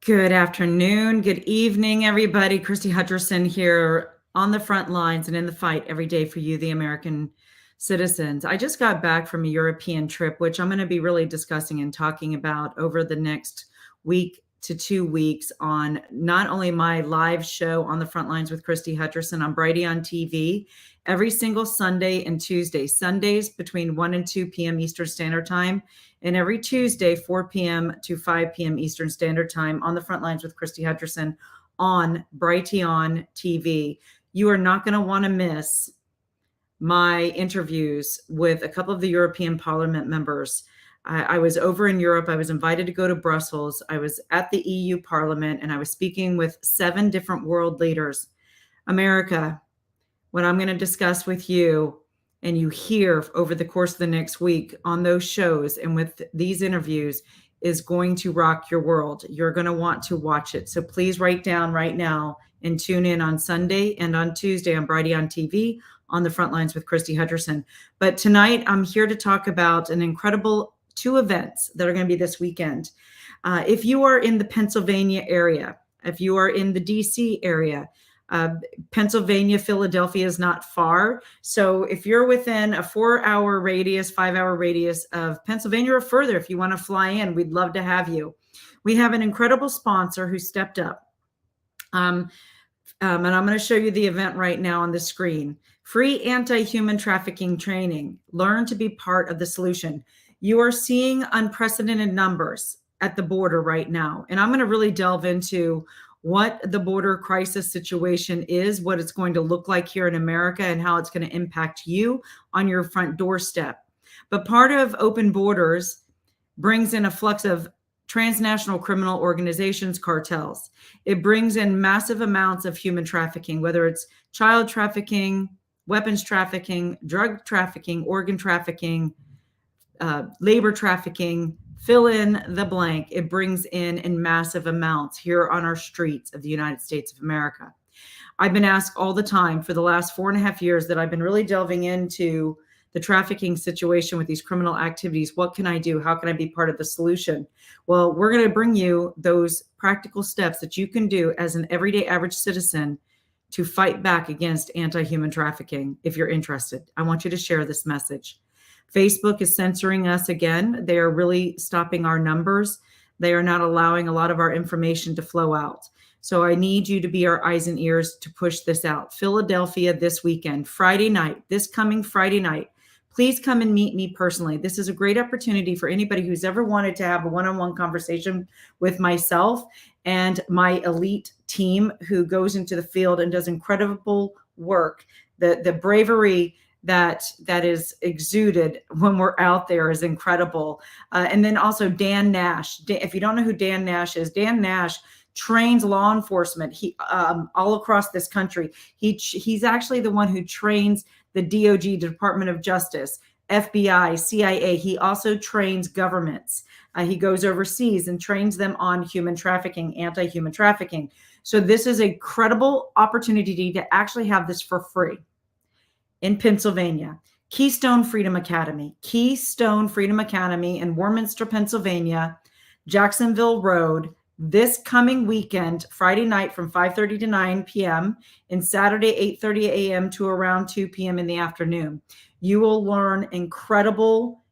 Good afternoon, good evening, everybody. Christy Hutcherson here on the front lines and in the fight every day for you, the American citizens. I just got back from a European trip, which I'm going to be really discussing and talking about over the next week to 2 weeks on not only my live show on the front lines with Christy Hutcherson on Brighteon TV every single Sunday and Tuesday, Sundays between 1 and 2 p.m. Eastern Standard Time, and every Tuesday, 4 p.m. to 5 p.m. Eastern Standard Time on the front lines with Christy Hutcherson on Brighteon TV. You are not going to want to miss my interviews with a couple of the European Parliament members. I was over in Europe. I was invited to go to Brussels. I was at the EU Parliament, and I was speaking with 7 different world leaders. America, what I'm going to discuss with you and you hear over the course of the next week on those shows and with these interviews is going to rock your world. You're going to want to watch it. So please write down right now and tune in on Sunday and on Tuesday on Brighteon TV on the front lines with Christy Hutcherson. But tonight I'm here to talk about an incredible 2 events that are going to be this weekend. If you are in the Pennsylvania area, if you are in the DC area, Pennsylvania, Philadelphia is not far. So if you're within a 4-hour radius, 5-hour radius of Pennsylvania or further, if you want to fly in, we'd love to have you. We have an incredible sponsor who stepped up. And I'm going to show you the event right now on the screen. Free anti-human trafficking training. Learn to be part of the solution. You are seeing unprecedented numbers at the border right now. And I'm going to really delve into what the border crisis situation is, what it's going to look like here in America, and how it's going to impact you on your front doorstep. But part of open borders brings in a flux of transnational criminal organizations, cartels. It brings in massive amounts of human trafficking, whether it's child trafficking, weapons trafficking, drug trafficking, organ trafficking, labor trafficking, fill in the blank. It brings in massive amounts here on our streets of the United States of America. I've been asked all the time for the last 4.5 years that I've been really delving into the trafficking situation with these criminal activities. What can I do? How can I be part of the solution? Well, we're going to bring you those practical steps that you can do as an everyday average citizen to fight back against anti-human trafficking. If you're interested, I want you to share this message. Facebook is censoring us again. They are really stopping our numbers. They are not allowing a lot of our information to flow out. So I need you to be our eyes and ears to push this out. Philadelphia this weekend, Friday night, this coming Friday night. Please come and meet me personally. This is a great opportunity for anybody who's ever wanted to have a one-on-one conversation with myself and my elite team who goes into the field and does incredible work. The bravery that is exuded when we're out there is incredible. And then also Dan Nash. If you don't know who Dan Nash is, Dan Nash trains law enforcement all across this country. He's actually the one who trains the DOJ, Department of Justice, FBI, CIA. He also trains governments. He goes overseas and trains them on human trafficking, anti-human trafficking. So this is a credible opportunity to actually have this for free. In Pennsylvania, Keystone Freedom Academy in Warminster, Pennsylvania, Jacksonville Road, this coming weekend, Friday night from 5:30 to 9 p.m. and Saturday 8:30 a.m. to around 2 p.m. in the afternoon. You will learn incredible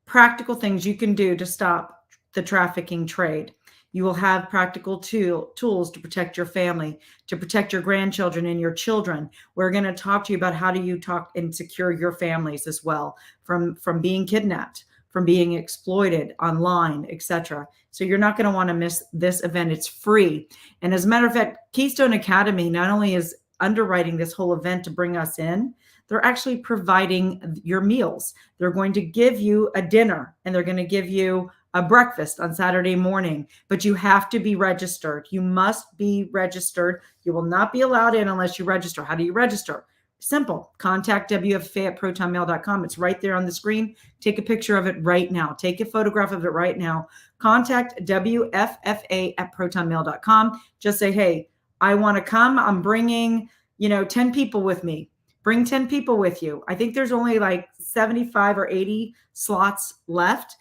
practical things you can do to stop the trafficking trade. You will have practical tools to protect your family, to protect your grandchildren and your children. We're going to talk to you about how do you talk and secure your families as well from being kidnapped, from being exploited online, etc. So you're not going to want to miss this event. It's free. And as a matter of fact, Keystone Academy not only is underwriting this whole event to bring us in, they're actually providing your meals. They're going to give you a dinner and they're going to give you a breakfast on Saturday morning, but you have to be registered. You must be registered. You will not be allowed in unless you register. How do you register? Simple. Contact WFA at protonmail.com. It's right there on the screen. Take a picture of it right now. Take a photograph of it right now. Contact WFFA at protonmail.com. Just say, hey, I want to come. I'm bringing, 10 people with me. Bring 10 people with you. I think there's only like 75 or 80 slots left.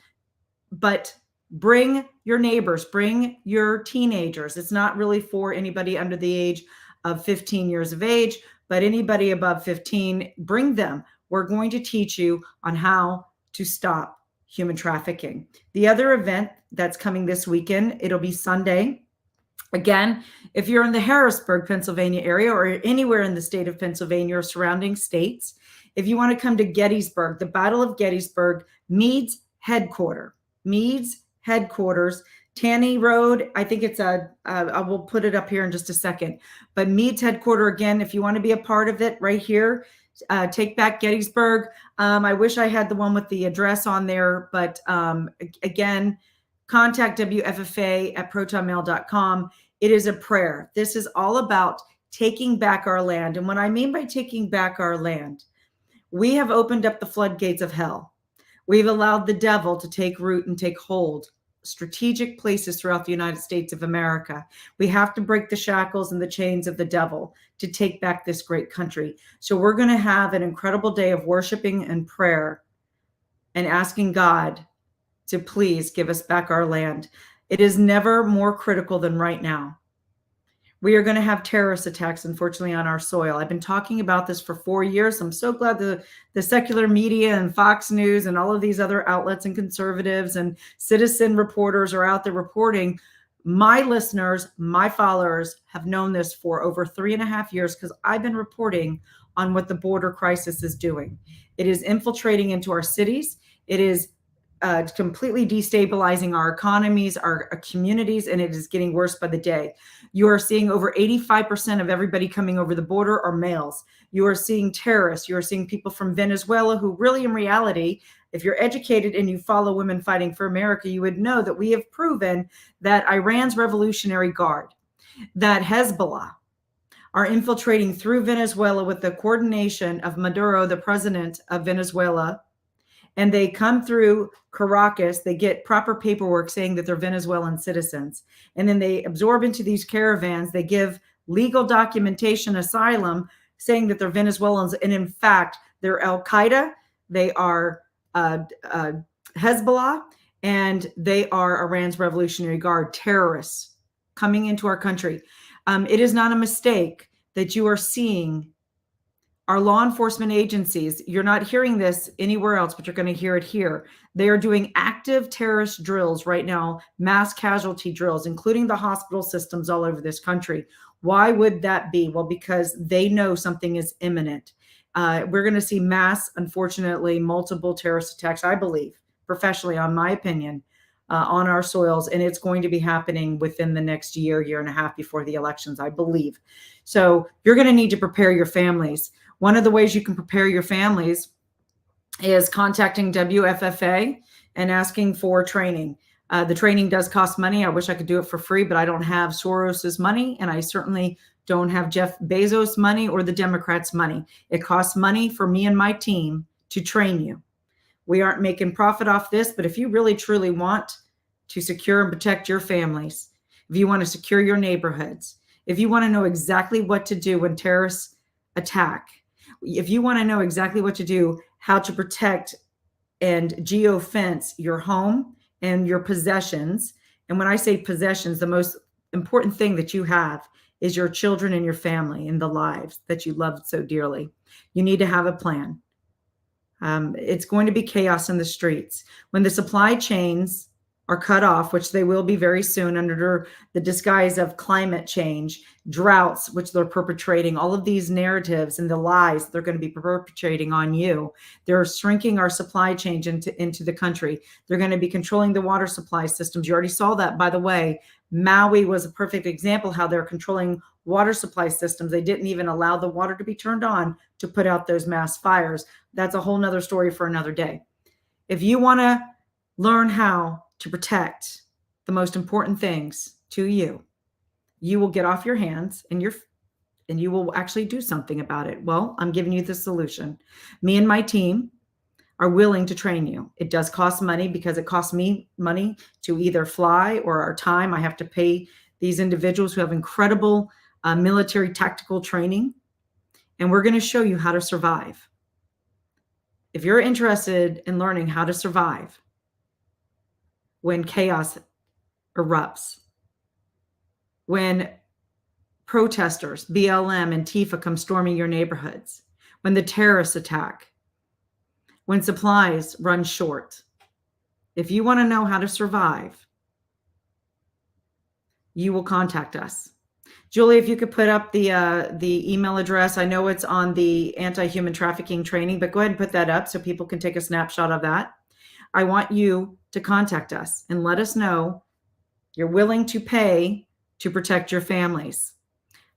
But bring your neighbors, bring your teenagers. It's not really for anybody under the age of 15 years of age, but anybody above 15, bring them. We're going to teach you on how to stop human trafficking. The other event that's coming this weekend, it'll be Sunday. Again, if you're in the Harrisburg, Pennsylvania area, or anywhere in the state of Pennsylvania or surrounding states, if you want to come to Gettysburg, the Battle of Gettysburg, Meade's headquarters, Taney Road. I think it's I will put it up here in just a second. But Meade's headquarters, again, if you want to be a part of it, right here, Take Back Gettysburg. I wish I had the one with the address on there, but again, contact WFFA at protonmail.com. It is a prayer. This is all about taking back our land. And what I mean by taking back our land, we have opened up the floodgates of hell. We've allowed the devil to take root and take hold strategic places throughout the United States of America. We have to break the shackles and the chains of the devil to take back this great country. So we're going to have an incredible day of worshiping and prayer and asking God to please give us back our land. It is never more critical than right now. We are going to have terrorist attacks, unfortunately, on our soil. I've been talking about this for 4 years. I'm so glad the secular media and Fox News and all of these other outlets and conservatives and citizen reporters are out there reporting. My listeners, my followers have known this for over 3.5 years because I've been reporting on what the border crisis is doing. It is infiltrating into our cities. It is completely destabilizing our economies, our communities, and it is getting worse by the day. You are seeing over 85% of everybody coming over the border are males. You are seeing terrorists. You are seeing people from Venezuela who really, in reality, if you're educated and you follow Women Fighting for America, you would know that we have proven that Iran's Revolutionary Guard, that Hezbollah are infiltrating through Venezuela with the coordination of Maduro, the president of Venezuela. And they come through Caracas, they get proper paperwork saying that they're Venezuelan citizens. And then they absorb into these caravans. They give legal documentation, asylum, saying that they're Venezuelans. And in fact, they're Al-Qaeda, they are Hezbollah, and they are Iran's Revolutionary Guard, terrorists coming into our country. It is not a mistake that you are seeing our law enforcement agencies. You're not hearing this anywhere else, but you're going to hear it here. They are doing active terrorist drills right now, mass casualty drills, including the hospital systems all over this country. Why would that be? Well, because they know something is imminent. We're going to see mass, unfortunately, multiple terrorist attacks, I believe, professionally, on my opinion, on our soils. And it's going to be happening within the next year and a half before the elections, I believe. So you're going to need to prepare your families. One of the ways you can prepare your families is contacting WFFA and asking for training. The training does cost money. I wish I could do it for free, but I don't have Soros's money, and I certainly don't have Jeff Bezos' money or the Democrats' money. It costs money for me and my team to train you. We aren't making profit off this, but if you really truly want to secure and protect your families, if you want to secure your neighborhoods, if you want to know exactly what to do when terrorists attack, if you want to know exactly what to do, how to protect and geofence your home and your possessions. And when I say possessions, the most important thing that you have is your children and your family and the lives that you love so dearly. You need to have a plan. It's going to be chaos in the streets. When the supply chains are cut off, which they will be very soon under the disguise of climate change, droughts, which they're perpetrating, all of these narratives and the lies they're going to be perpetrating on you. They're shrinking our supply chain into the country. They're going to be controlling the water supply systems. You already saw that, by the way. Maui was a perfect example how they're controlling water supply systems. They didn't even allow the water to be turned on to put out those mass fires. That's a whole nother story for another day. If you want to learn how to protect the most important things to you, you will get off your hands and you will actually do something about it. Well, I'm giving you the solution. Me and my team are willing to train you. It does cost money because it costs me money to either fly or our time. I have to pay these individuals who have incredible military tactical training, and we're going to show you how to survive. If you're interested in learning how to survive when chaos erupts, when protesters, BLM and Tifa come storming your neighborhoods, when the terrorists attack, when supplies run short. If you want to know how to survive, you will contact us. Julie, if you could put up the email address. I know it's on the anti-human trafficking training, but go ahead and put that up so people can take a snapshot of that. I want you to contact us and let us know you're willing to pay to protect your families.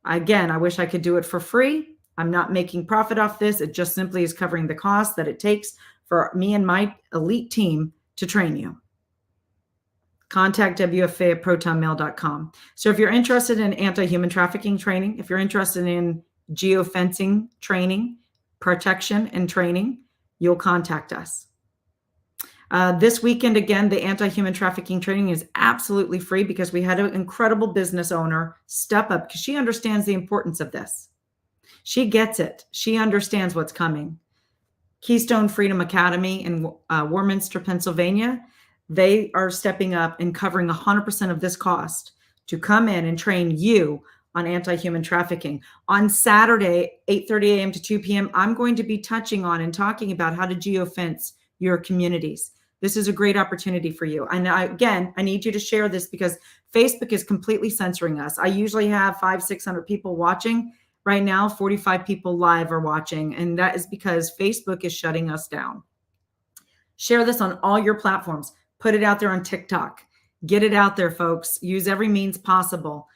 Again, I wish I could do it for free. I'm not making profit off this. It just simply is covering the cost that it takes for me and my elite team to train you. contactwffa at protonmail.com. So if you're interested in anti-human trafficking training, if you're interested in geofencing training, protection and training, you'll contact us. This weekend, again, the anti-human trafficking training is absolutely free because we had an incredible business owner step up because she understands the importance of this. She gets it. She understands what's coming. Keystone Freedom Academy in Warminster, Pennsylvania, they are stepping up and covering 100% of this cost to come in and train you on anti-human trafficking. On Saturday, 8:30 a.m. to 2 p.m., I'm going to be touching on and talking about how to geofence your communities. This is a great opportunity for you. And again, I need you to share this because Facebook is completely censoring us. I usually have 500-600 people watching. Right now, 45 people live are watching, and that is because Facebook is shutting us down. Share this on all your platforms. Put it out there on TikTok. Get it out there, folks. Use every means possible.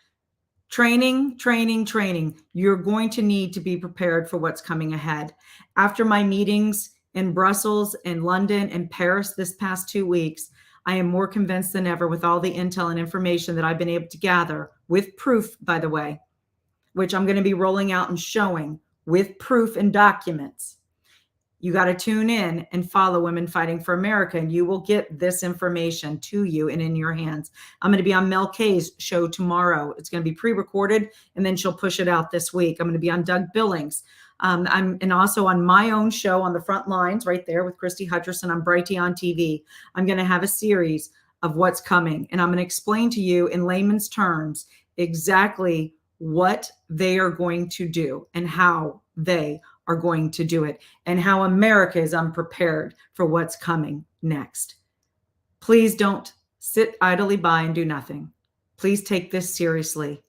Training, training, training. You're going to need to be prepared for what's coming ahead. After my meetings in Brussels and London and Paris this past 2 weeks, I am more convinced than ever with all the intel and information that I've been able to gather with proof, by the way, which I'm going to be rolling out and showing with proof and documents. You got to tune in and follow Women Fighting for America, and you will get this information to you and in your hands. I'm going to be on Mel Kay's show tomorrow. It's going to be pre-recorded, and then she'll push it out this week. I'm going to be on Doug Billings. And also on my own show on the front lines right there with Christy Hutcherson on Brighty on TV. I'm going to have a series of what's coming, and I'm going to explain to you in layman's terms exactly what they are going to do and how they are going to do it and how America is unprepared for what's coming next. Please don't sit idly by and do nothing. Please take this seriously.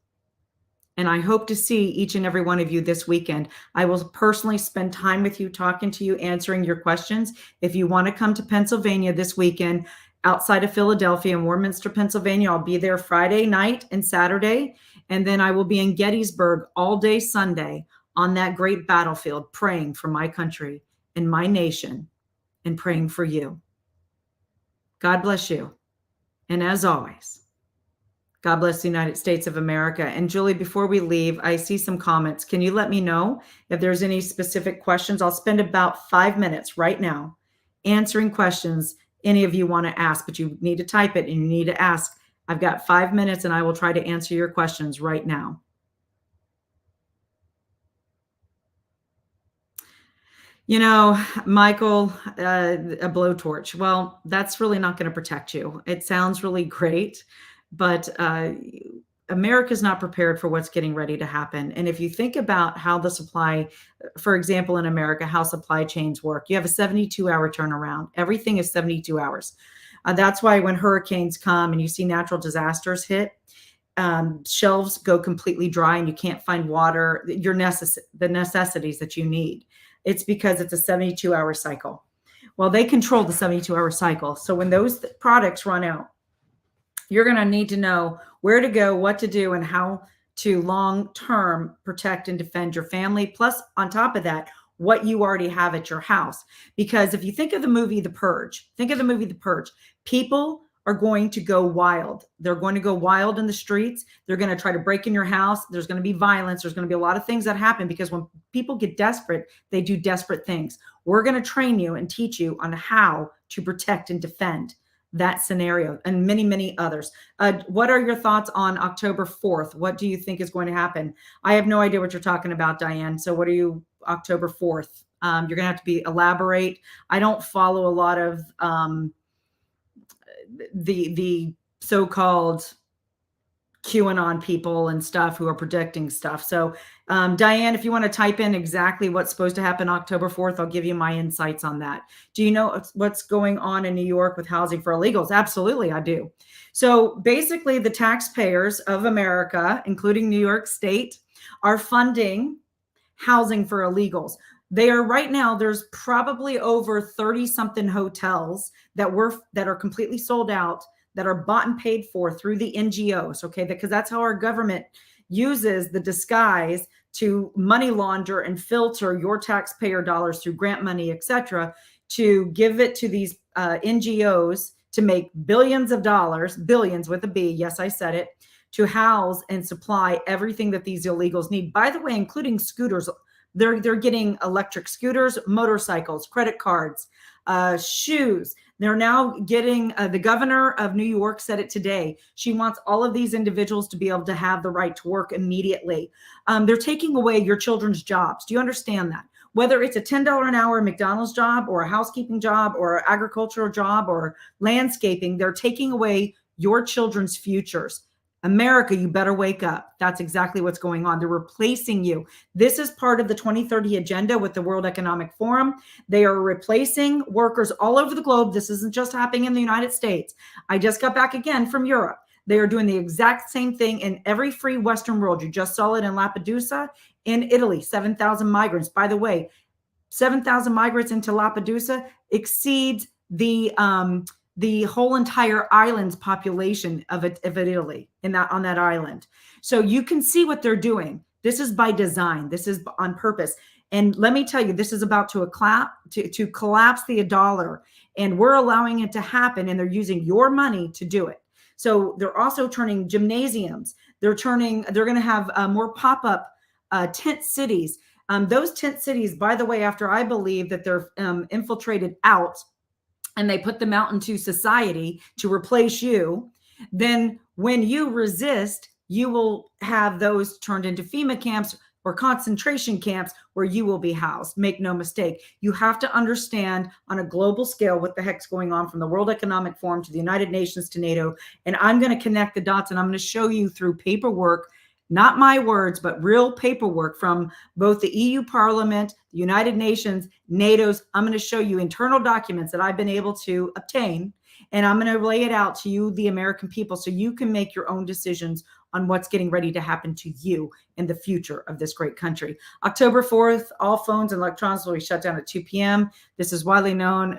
And I hope to see each and every one of you this weekend. I will personally spend time with you, talking to you, answering your questions. If you want to come to Pennsylvania this weekend, outside of Philadelphia in Warminster, Pennsylvania, I'll be there Friday night and Saturday. And then I will be in Gettysburg all day Sunday on that great battlefield, praying for my country and my nation and praying for you. God bless you. And as always, God bless the United States of America. And Julie, before we leave, I see some comments. Can you let me know if there's any specific questions? I'll spend about 5 minutes right now answering questions any of you want to ask, but you need to type it and you need to ask. I've got 5 minutes and I will try to answer your questions right now. You know, Michael, a blowtorch. Well, that's really not going to protect you. It sounds really great, but America's not prepared for what's getting ready to happen. And if you think about how the supply, for example, in America, how supply chains work, you have a 72-hour turnaround. Everything is 72 hours. That's why when hurricanes come and you see natural disasters hit, shelves go completely dry and you can't find water, the necessities that you need. It's because it's a 72-hour cycle. Well, they control the 72-hour cycle. So when those products run out, you're going to need to know where to go, what to do, and how to long-term protect and defend your family. Plus, on top of that, what you already have at your house. Because if you think of the movie The Purge, people are going to go wild. They're going to go wild in the streets. They're going to try to break in your house. There's going to be violence. There's going to be a lot of things that happen because when people get desperate, they do desperate things. We're going to train you and teach you on how to protect and defend that scenario and many, many others. What are your thoughts on October 4th? What do you think is going to happen? I have no idea what you're talking about, Diane. So what are you, October 4th? You're going to have to elaborate. I don't follow a lot of the so-called QAnon people and stuff who are predicting stuff. So, Diane, if you want to type in exactly what's supposed to happen October 4th, I'll give you my insights on that. Do you know what's going on in New York with housing for illegals? Absolutely, I do. So basically, the taxpayers of America, including New York State, are funding housing for illegals. They are right now, there's probably over 30 something hotels that are completely sold out, that are bought and paid for through the NGOs, okay? Because that's how our government uses the disguise to money launder and filter your taxpayer dollars through grant money, etc., to give it to these NGOs to make billions of dollars, billions with a B, yes, I said it, to house and supply everything that these illegals need. By the way, including scooters. They're getting electric scooters, motorcycles, credit cards, shoes. They're now getting, the governor of New York said it today. She wants all of these individuals to be able to have the right to work immediately. They're taking away your children's jobs. Do you understand that? Whether it's a $10 an hour McDonald's job or a housekeeping job or an agricultural job or landscaping, they're taking away your children's futures. America, you better wake up. That's exactly what's going on. They're replacing you. This is part of the 2030 agenda with the World Economic Forum. They are replacing workers all over the globe. This isn't just happening in the United States. I just got back again from Europe. They are doing the exact same thing in every free Western world. You just saw it in Lampedusa, in Italy, 7,000 migrants. By the way, 7,000 migrants into Lampedusa exceeds the whole entire island's population of Italy on that island. So you can see what they're doing. This is by design. This is on purpose. And let me tell you, this is about to collapse the dollar, and we're allowing it to happen, and they're using your money to do it. So they're also turning gymnasiums. They're going to have more pop-up tent cities. Those tent cities, by the way, after I believe that they're infiltrated out, and they put them out into society to replace you, then when you resist, you will have those turned into FEMA camps or concentration camps where you will be housed. Make no mistake. You have to understand on a global scale what the heck's going on, from the World Economic Forum to the United Nations to NATO. And I'm going to connect the dots, and I'm going to show you through paperwork, not my words, but real paperwork from both the EU Parliament, the United Nations, NATO's. I'm going to show you internal documents that I've been able to obtain, and I'm going to lay it out to you, the American people, so you can make your own decisions on what's getting ready to happen to you in the future of this great country. October 4th, all phones and electronics will be shut down at 2 p.m. This is widely known.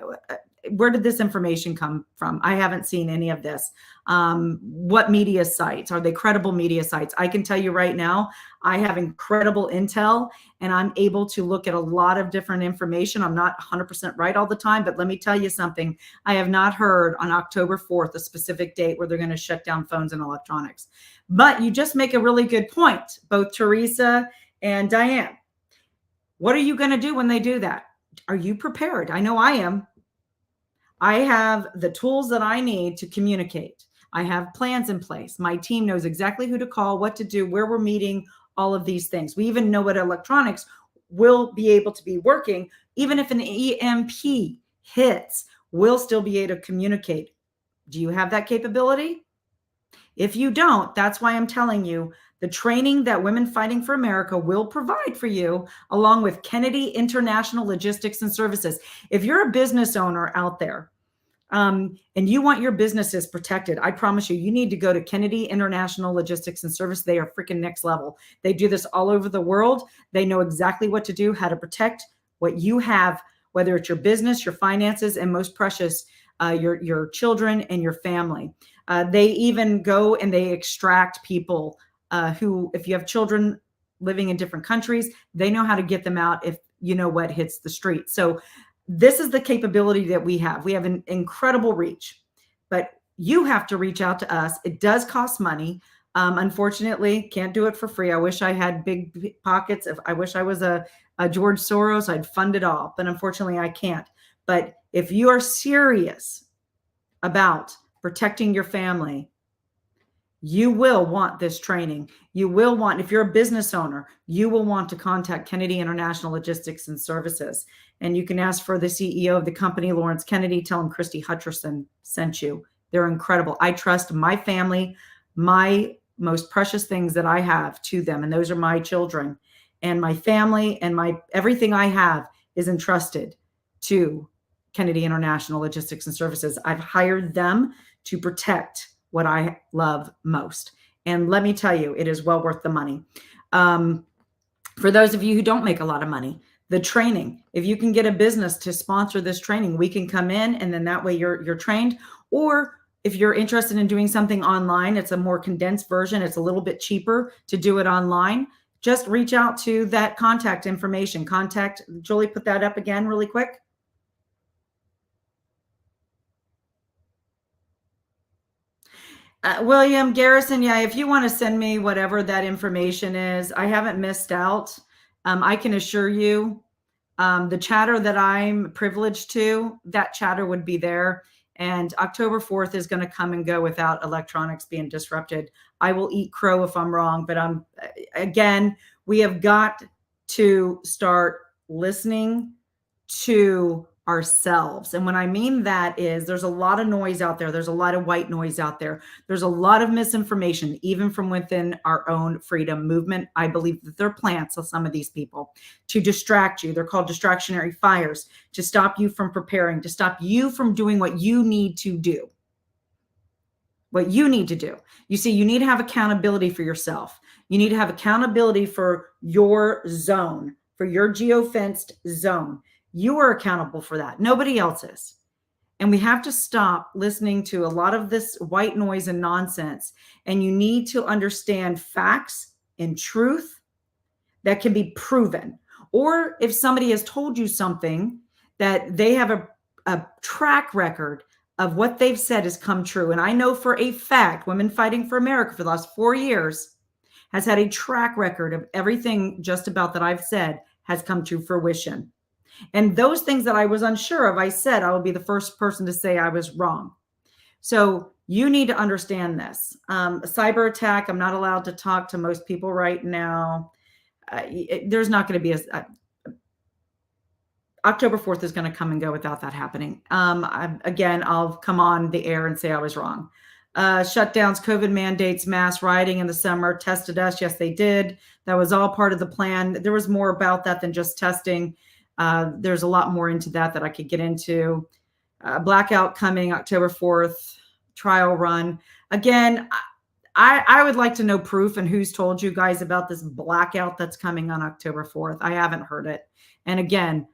Where did this information come from? I haven't seen any of this. What media sites? Are they credible media sites? I can tell you right now, I have incredible intel, and I'm able to look at a lot of different information. I'm not 100% right all the time, but let me tell you something. I have not heard on October 4th a specific date where they're going to shut down phones and electronics. But you just make a really good point, both Teresa and Diane. What are you going to do when they do that? Are you prepared? I know I am. I have the tools that I need to communicate. I have plans in place. My team knows exactly who to call, what to do, where we're meeting, all of these things. We even know what electronics will be able to be working. Even if an EMP hits, we'll still be able to communicate. Do you have that capability? If you don't, that's why I'm telling you the training that Women Fighting for America will provide for you, along with Kennedy International Logistics and Services. If you're a business owner out there and you want your businesses protected, I promise you, you need to go to Kennedy International Logistics and Service. They are freaking next level. They do this all over the world. They know exactly what to do, how to protect what you have, whether it's your business, your finances, and most precious, your children and your family. They even go and they extract people who, if you have children living in different countries, they know how to get them out if you know what hits the street. So this is the capability that we have. We have an incredible reach, but you have to reach out to us. It does cost money. Unfortunately, can't do it for free. I wish I had big pockets. I wish I was a George Soros, I'd fund it all, but unfortunately I can't. But if you are serious about protecting your family, you will want this training. You will want, if you're a business owner, you will want to contact Kennedy International Logistics and Services. And you can ask for the CEO of the company, Lawrence Kennedy. Tell him Christy Hutcherson sent you. They're incredible. I trust my family, my most precious things that I have to them, and those are my children and my family, and my everything I have is entrusted to Kennedy International Logistics and Services. I've hired them to protect what I love most. And let me tell you, it is well worth the money. For those of you who don't make a lot of money, the training, if you can get a business to sponsor this training, we can come in, and then that way you're trained. Or if you're interested in doing something online, it's a more condensed version. It's a little bit cheaper to do it online. Just reach out to that contact information. Contact, Julie, put that up again really quick. William Garrison, yeah, if you want to send me whatever that information is, I haven't missed out. I can assure you, the chatter that I'm privileged to, that chatter would be there. And October 4th is going to come and go without electronics being disrupted. I will eat crow if I'm wrong, but again, we have got to start listening to ourselves. And when I mean that is, there's a lot of noise out there. There's a lot of white noise out there. There's a lot of misinformation, even from within our own freedom movement. I believe that they're plants of some of these people to distract you. They're called distractionary fires, to stop you from preparing, to stop you from doing what you need to do. What you need to do. You see, you need to have accountability for yourself. You need to have accountability for your zone, for your geofenced zone. You are accountable for that. Nobody else is. And we have to stop listening to a lot of this white noise and nonsense. And you need to understand facts and truth that can be proven. Or if somebody has told you something that they have a track record of what they've said has come true. And I know for a fact, Women Fighting for America for the last 4 years has had a track record of everything just about that I've said has come to fruition. And those things that I was unsure of, I said I will be the first person to say I was wrong. So you need to understand this. A cyber attack, I'm not allowed to talk to most people right now. There's not going to be October 4th is going to come and go without that happening. Again, I'll come on the air and say I was wrong. Shutdowns, COVID mandates, mass rioting in the summer tested us. Yes, they did. That was all part of the plan. There was more about that than just testing. There's a lot more into that I could get into. Blackout coming October 4th, trial run. Again, I would like to know proof and who's told you guys about this blackout that's coming on October 4th. I haven't heard it. And again,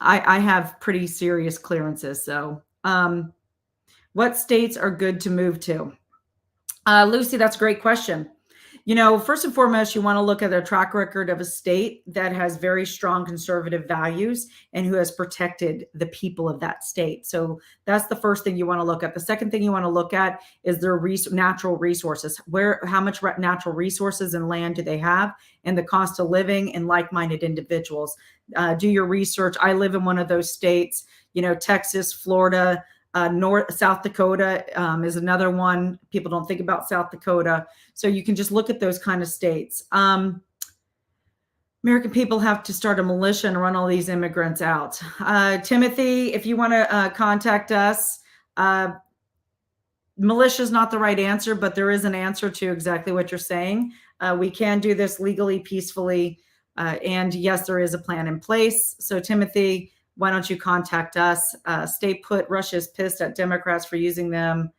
I have pretty serious clearances. So what states are good to move to? Lucy, that's a great question. You know, first and foremost, you want to look at a track record of a state that has very strong conservative values and who has protected the people of that state. So that's the first thing you want to look at. The second thing you want to look at is their natural resources. How much natural resources and land do they have, and the cost of living, and like-minded individuals. Do your research. I live in one of those states, you know, Texas, Florida, South Dakota is another one. People don't think about South Dakota. So you can just look at those kind of states. American people have to start a militia and run all these immigrants out. Timothy, if you want to contact us, militia is not the right answer, but there is an answer to exactly what you're saying. We can do this legally, peacefully. And yes, there is a plan in place. So Timothy, why don't you contact us? Stay put. Russia is pissed at Democrats for using them.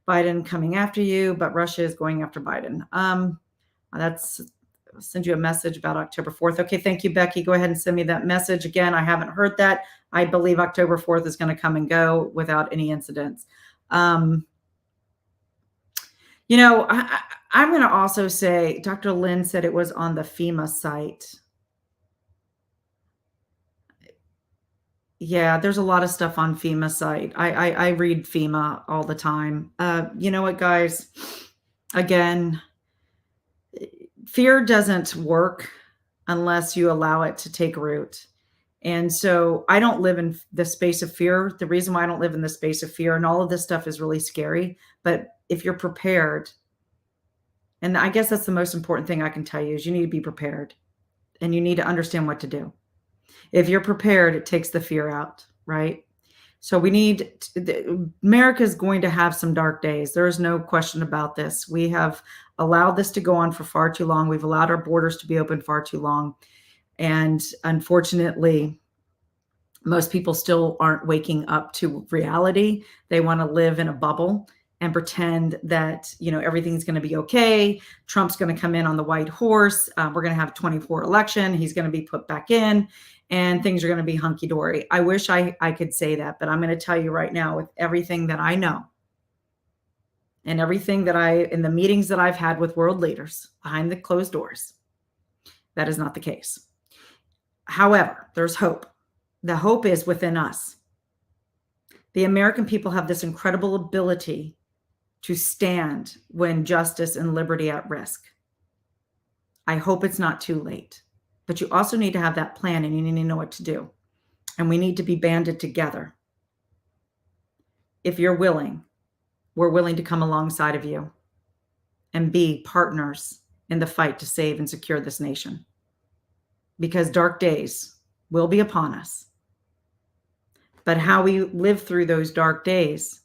Biden coming after you, but Russia is going after Biden. I'll send you a message about October 4th. Okay, thank you, Becky. Go ahead and send me that message. Again, I haven't heard that. I believe October 4th is going to come and go without any incidents. You know, I'm going to also say, Dr. Lynn said it was on the FEMA site. Yeah, there's a lot of stuff on FEMA site. I read FEMA all the time. You know what, guys? Again, fear doesn't work unless you allow it to take root. And so I don't live in the space of fear. The reason why I don't live in the space of fear, and all of this stuff is really scary, but if you're prepared, and I guess that's the most important thing I can tell you, is you need to be prepared and you need to understand what to do. If you're prepared, it takes the fear out, right? So we need America is going to have some dark days. There is no question about this. We have allowed this to go on for far too long. We've allowed our borders to be open far too long. And unfortunately, most people still aren't waking up to reality. They want to live in a bubble and pretend that, everything's going to be okay. Trump's going to come in on the white horse. We're going to have a 24 election. He's going to be put back in and things are going to be hunky dory. I wish I could say that, but I'm going to tell you right now, with everything that I know and everything that in the meetings that I've had with world leaders behind the closed doors, that is not the case. However, there's hope. The hope is within us. The American people have this incredible ability to stand when justice and liberty are at risk. I hope it's not too late, but you also need to have that plan and you need to know what to do. And we need to be banded together. If you're willing, we're willing to come alongside of you and be partners in the fight to save and secure this nation. Because dark days will be upon us. But how we live through those dark days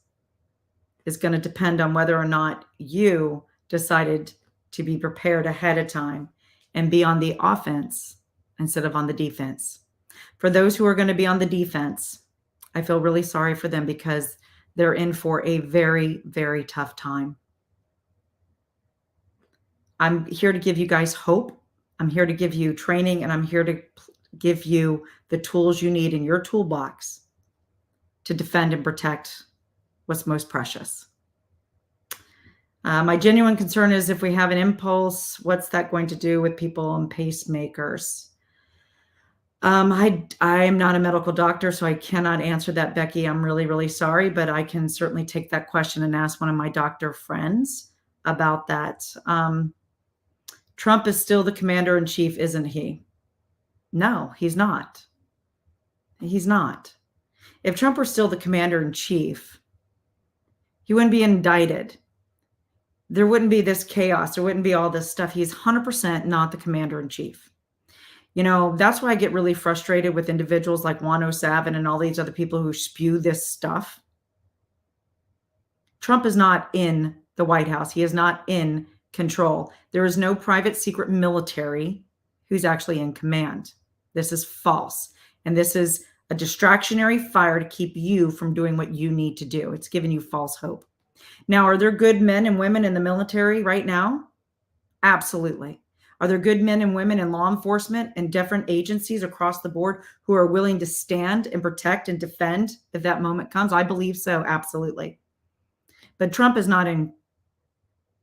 is going to depend on whether or not you decided to be prepared ahead of time and be on the offense instead of on the defense. For those who are going to be on the defense, I feel really sorry for them because they're in for a very, very tough time. I'm here to give you guys hope. I'm here to give you training, and I'm here to give you the tools you need in your toolbox to defend and protect what's most precious. My genuine concern is if we have an impulse, what's that going to do with people on pacemakers? I am not a medical doctor, so I cannot answer that, Becky. I'm really, really sorry, but I can certainly take that question and ask one of my doctor friends about that. Trump is still the commander in chief, isn't he? No, he's not. He's not. If Trump were still the commander in chief, he wouldn't be indicted. There wouldn't be this chaos. There wouldn't be all this stuff. He's 100% not the commander in chief. That's why I get really frustrated with individuals like 107 and all these other people who spew this stuff. Trump is not in the White House. He is not in control. There is no private secret military who's actually in command. This is false. And this is a distractionary fire to keep you from doing what you need to do. It's giving you false hope. Now, are there good men and women in the military right now? Absolutely. Are there good men and women in law enforcement and different agencies across the board who are willing to stand and protect and defend if that moment comes? I believe so, absolutely. But Trump is not in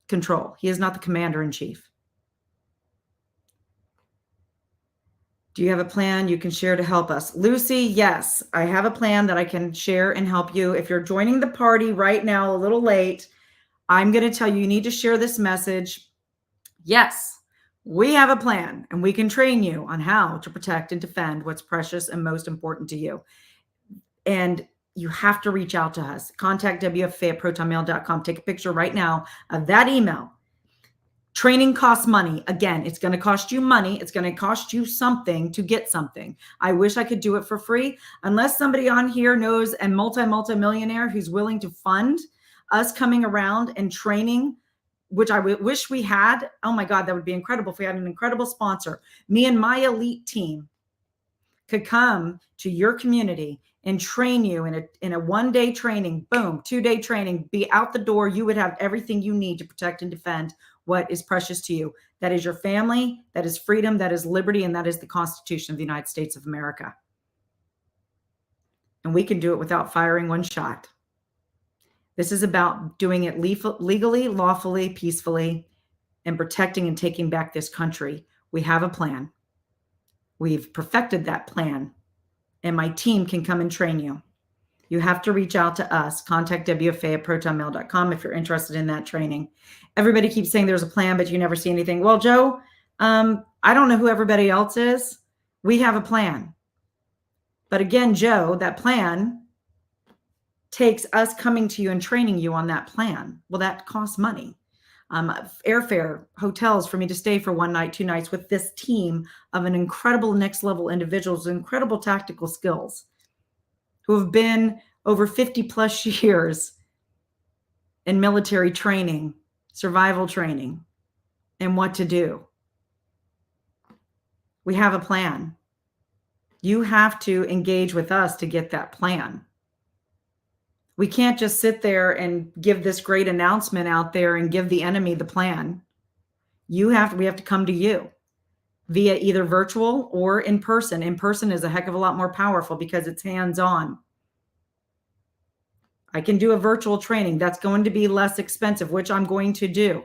control. He is not the commander in chief. Do you have a plan you can share to help us? Lucy, yes, I have a plan that I can share and help you. If you're joining the party right now, a little late, I'm going to tell you, you need to share this message. Yes, we have a plan and we can train you on how to protect and defend what's precious and most important to you. And you have to reach out to us. contactwffa@protonmail.com. Take a picture right now of that email. Training costs money. Again, it's going to cost you money. It's going to cost you something to get something. I wish I could do it for free. Unless somebody on here knows a multi-millionaire who's willing to fund us coming around and training, which I wish we had. Oh my God, that would be incredible if we had an incredible sponsor. Me and my elite team could come to your community and train you in a one-day training, boom, 2-day training, be out the door. You would have everything you need to protect and defend what is precious to you. That is your family, that is freedom, that is liberty, and that is the Constitution of the United States of America. And we can do it without firing one shot. This is about doing it legally, lawfully, peacefully, and protecting and taking back this country. We have a plan. We've perfected that plan, and my team can come and train you. You have to reach out to us. contactwffa@protonmail.com if you're interested in that training. Everybody keeps saying there's a plan, but you never see anything. Well, Joe, I don't know who everybody else is. We have a plan. But again, Joe, that plan takes us coming to you and training you on that plan. Well, that costs money. Airfare, hotels for me to stay for 1 night, 2 nights with this team of an incredible next level individuals, incredible tactical skills who have been over 50 plus years in military training, survival training, and what to do. We have a plan. You have to engage with us to get that plan. We can't just sit there and give this great announcement out there and give the enemy the plan. We have to come to you via either virtual or in person. In person is a heck of a lot more powerful because it's hands-on. I can do a virtual training. That's going to be less expensive, which I'm going to do.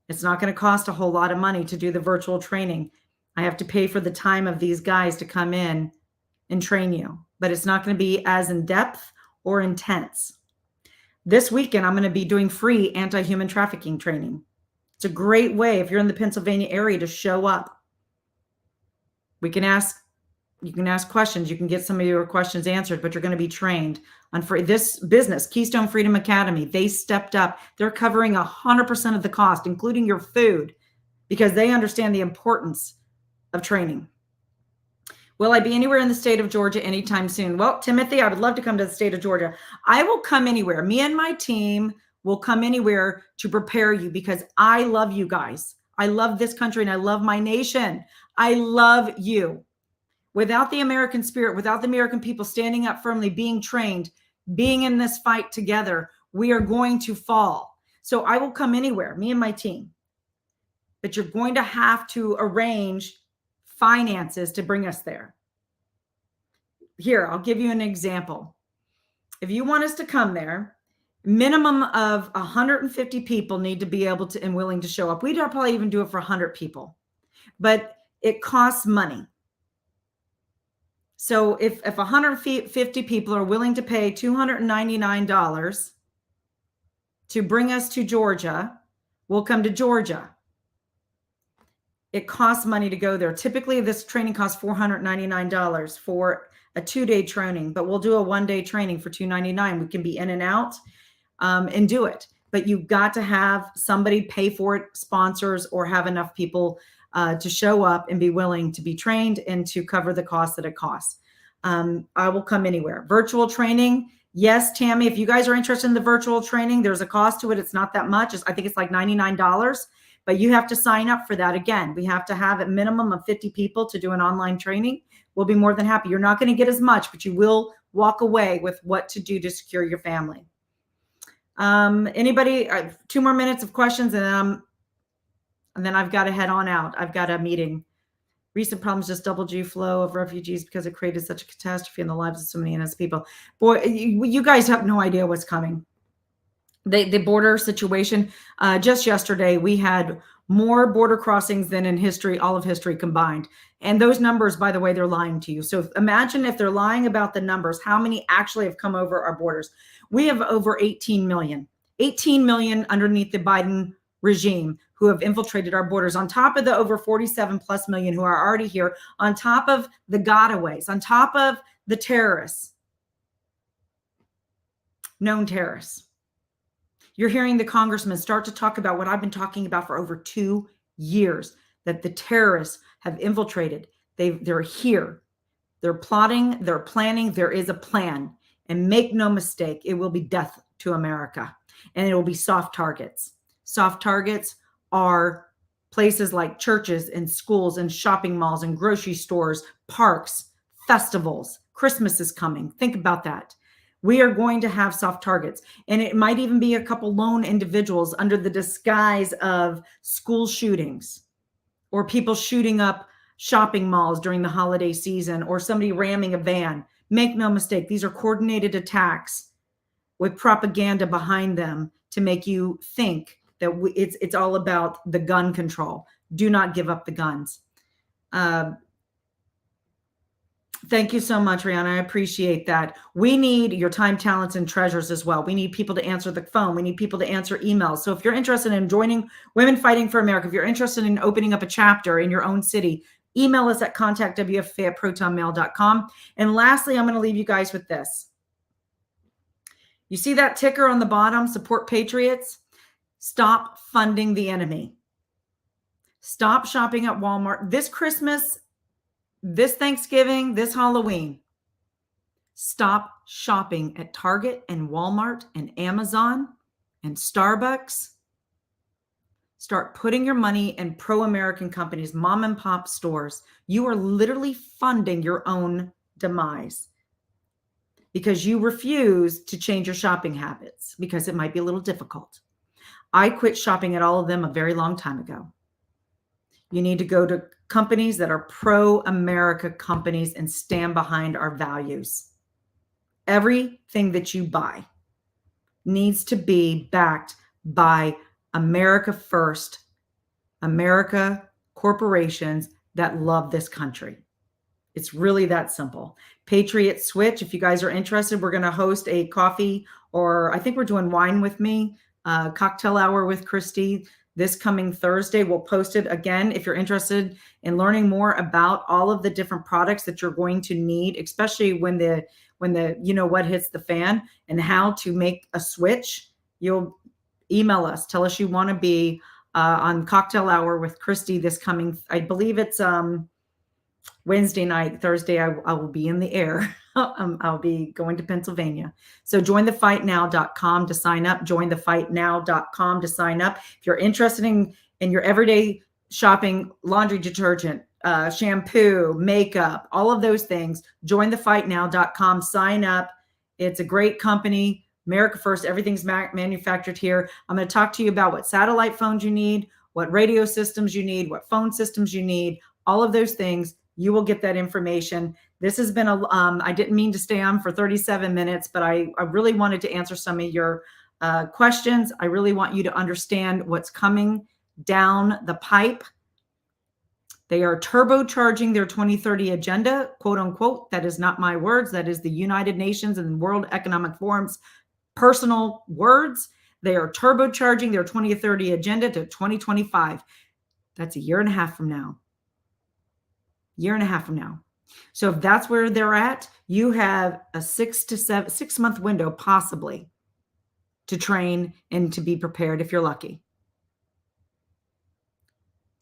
It's not going to cost a whole lot of money to do the virtual training. I have to pay for the time of these guys to come in and train you, but it's not going to be as in-depth or intense. This weekend, I'm going to be doing free anti-human trafficking training. It's a great way if you're in the Pennsylvania area to show up. You can ask questions. You can get some of your questions answered, but you're going to be trained on for this business, Keystone Freedom Academy. They stepped up. They're covering 100% of the cost, including your food, because they understand the importance of training. Will I be anywhere in the state of Georgia anytime soon? Well, Timothy, I would love to come to the state of Georgia. I will come anywhere. Me and my team will come anywhere to prepare you because I love you guys. I love this country and I love my nation. I love you. Without the American spirit, without the American people standing up firmly, being trained, being in this fight together, we are going to fall. So I will come anywhere, me and my team. But you're going to have to arrange finances to bring us there. Here, I'll give you an example. If you want us to come there, minimum of 150 people need to be able to and willing to show up. We'd probably even do it for 100 people, but it costs money. So if 150 people are willing to pay $299 to bring us to Georgia, we'll come to Georgia. It costs money to go there. Typically, this training costs $499 for a 2-day training, but we'll do a 1-day training for $299. We can be in and out and do it. But you've got to have somebody pay for it, sponsors, or have enough people to show up and be willing to be trained and to cover the cost that it costs. I will come anywhere. Virtual training. Yes, Tammy, if you guys are interested in the virtual training, there's a cost to it. It's not that much. I think it's like $99. But you have to sign up for that. Again, we have to have a minimum of 50 people to do an online training. We'll be more than happy. You're not going to get as much, but you will walk away with what to do to secure your family. Anybody? 2 more minutes of questions, and then I've got to head on out. I've got a meeting. Recent problems just doubled G flow of refugees because it created such a catastrophe in the lives of so many innocent people. Boy, you guys have no idea what's coming. The border situation, just yesterday, we had more border crossings than in history, all of history combined. And those numbers, by the way, they're lying to you. So imagine if they're lying about the numbers, how many actually have come over our borders? We have over 18 million underneath the Biden regime who have infiltrated our borders, on top of the over 47 plus million who are already here, on top of the gotaways, on top of the terrorists, known terrorists. You're hearing the congressman start to talk about what I've been talking about for over 2 years, that the terrorists have infiltrated. They're here. They're plotting, they're planning. There is a plan. And make no mistake, it will be death to America. And it will be soft targets. Soft targets are places like churches and schools and shopping malls and grocery stores, parks, festivals. Christmas is coming. Think about that. We are going to have soft targets, and it might even be a couple lone individuals under the disguise of school shootings or people shooting up shopping malls during the holiday season or somebody ramming a van. Make no mistake, these are coordinated attacks with propaganda behind them to make you think that it's all about the gun control. Do not give up the guns. Thank you so much, Rihanna. I appreciate that. We need your time, talents, and treasures as well. We need people to answer the phone. We need people to answer emails. So if you're interested in joining Women Fighting for America, if you're interested in opening up a chapter in your own city, email us at contactwffa@protonmail.com. And lastly, I'm going to leave you guys with this. You see that ticker on the bottom, Support Patriots? Stop funding the enemy. Stop shopping at Walmart this Christmas, this Thanksgiving, this Halloween. Stop shopping at Target and Walmart and Amazon and Starbucks. Start putting your money in pro-American companies, mom and pop stores. You are literally funding your own demise because you refuse to change your shopping habits because it might be a little difficult. I quit shopping at all of them a very long time ago. You need to go to companies that are pro-America companies and stand behind our values. Everything that you buy needs to be backed by America first, America corporations that love this country. It's really that simple. Patriot Switch, if you guys are interested, we're going to host a coffee, or I think we're doing wine with me, cocktail hour with Christy this coming Thursday. We'll post it again. If you're interested in learning more about all of the different products that you're going to need, especially when the you know what hits the fan and how to make a switch, you'll email us. Tell us you want to be on cocktail hour with Christy this coming, I believe it's Wednesday night. Thursday, I will be in the air. I'll be going to Pennsylvania. So jointhefightnow.com to sign up. Jointhefightnow.com to sign up. If you're interested in your everyday shopping, laundry detergent, shampoo, makeup, all of those things, jointhefightnow.com. Sign up. It's a great company. America first. Everything's manufactured here. I'm going to talk to you about what satellite phones you need, what radio systems you need, what phone systems you need, all of those things. You will get that information. This has been I didn't mean to stay on for 37 minutes, but I really wanted to answer some of your questions. I really want you to understand what's coming down the pipe. They are turbocharging their 2030 agenda, quote unquote. That is not my words. That is the United Nations and World Economic Forum's personal words. They are turbocharging their 2030 agenda to 2025. That's a year and a half from now. Year and a half from now. So if that's where they're at, you have a 6 month window possibly to train and to be prepared if you're lucky.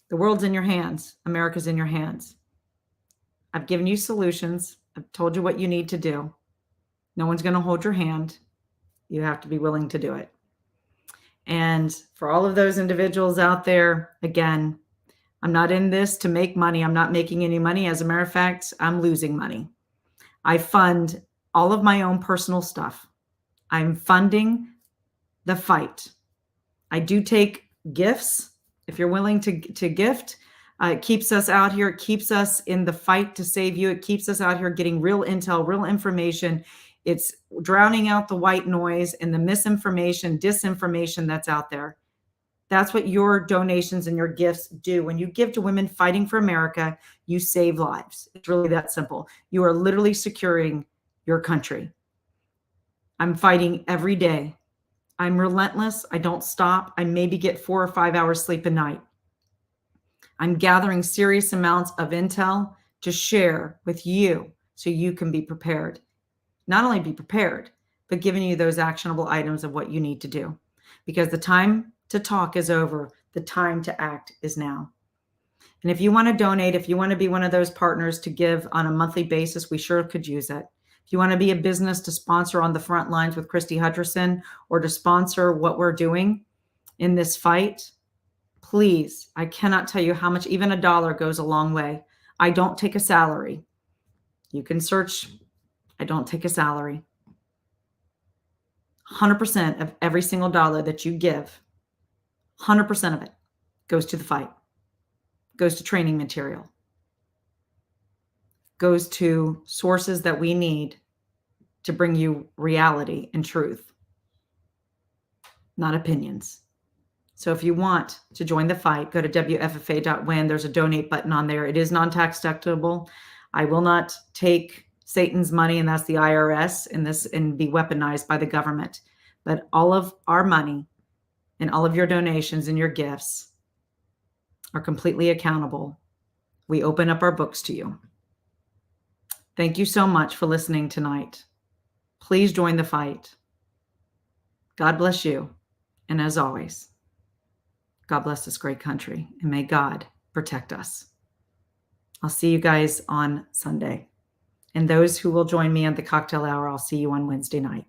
The world's in your hands. America's in your hands. I've given you solutions. I've told you what you need to do. No one's going to hold your hand. You have to be willing to do it. And for all of those individuals out there, again, I'm not in this to make money. I'm not making any money. As a matter of fact, I'm losing money. I fund all of my own personal stuff. I'm funding the fight. I do take gifts. If you're willing to gift, it keeps us out here. It keeps us in the fight to save you. It keeps us out here getting real intel, real information. It's drowning out the white noise and the misinformation, disinformation that's out there. That's what your donations and your gifts do. When you give to women fighting for America, you save lives. It's really that simple. You are literally securing your country. I'm fighting every day. I'm relentless. I don't stop. I maybe get 4 or 5 hours sleep a night. I'm gathering serious amounts of intel to share with you so you can be prepared. Not only be prepared, but giving you those actionable items of what you need to do. Because the time to talk is over. The time to act is now. And if you want to donate, if you want to be one of those partners to give on a monthly basis, we sure could use it. If you want to be a business to sponsor on the front lines with Christy Hutcherson or to sponsor what we're doing in this fight, please, I cannot tell you how much, even $1 goes a long way. I don't take a salary. You can search, I don't take a salary. 100% of every single dollar that you give, 100% of it goes to the fight, goes to training material, goes to sources that we need to bring you reality and truth, not opinions. So if you want to join the fight, go to wffa.win. There's a donate button on there. It is non-tax deductible. I will not take Satan's money, and that's the IRS, and be weaponized by the government. But all of our money and all of your donations and your gifts are completely accountable. We open up our books to you. Thank you so much for listening tonight. Please join the fight. God bless you. And as always, God bless this great country, and may God protect us. I'll see you guys on Sunday. And those who will join me at the cocktail hour, I'll see you on Wednesday night.